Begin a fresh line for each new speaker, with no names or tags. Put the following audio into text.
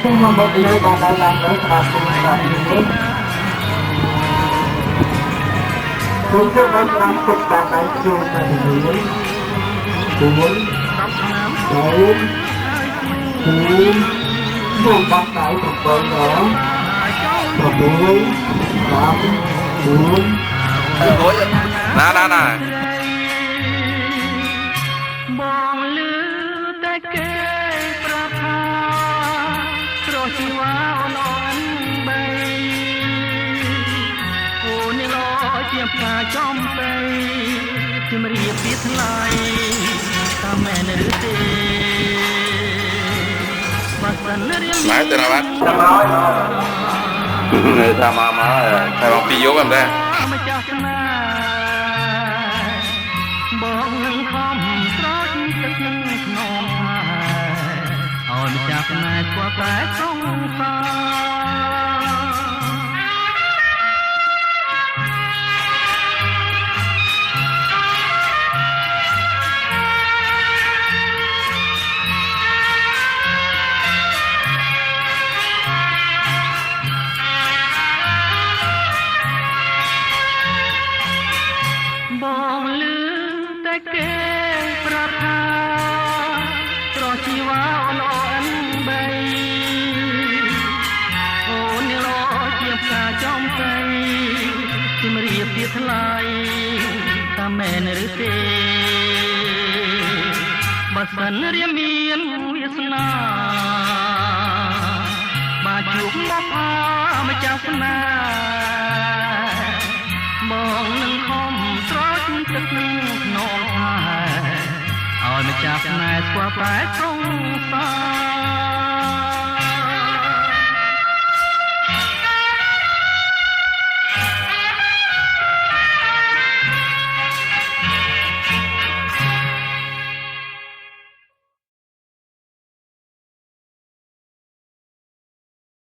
Kung mabuti na lalaki sa ating Kung sa ang pagkakasyon sa dilim, Kung Kung Kung bakay sa pagkakasyon Kung Kung
Nah.
បងលឺតែគេប្រាប់ថាស្រស់ជីវ៉ាអូនអនបីអូននេះលោជាផ្កាចំបីជំរាបពីថ្លៃតាមមែនឬទេបាត់សិនរៀង
Đấy, từ nào bạn? Người ta mà phải bằng pi vô em đây.
ម្ចាស់ស្នេហ៍បងនឹងខំស្រោចទឹកក្នុងហើយឲ្យម្ចាស់ស្នេហ៍ស្គាល់តែសងសា បងលឺតែគេប្រាប់ថាស្រស់ជីវ៉ាអូនអនបីអូននេះលោជាផ្កាចំបីជំរាបពីថ្លៃតាមមែនឬទេបើសិនរៀងមានវាសនាបាទជួបមកម្ចាស់ស្នេហ៍បងនឹងខំស្រោចទឹកក្នុងហើយឲ្យម្ចាស់ស្នេហ៍ស្គាល់តែសងសា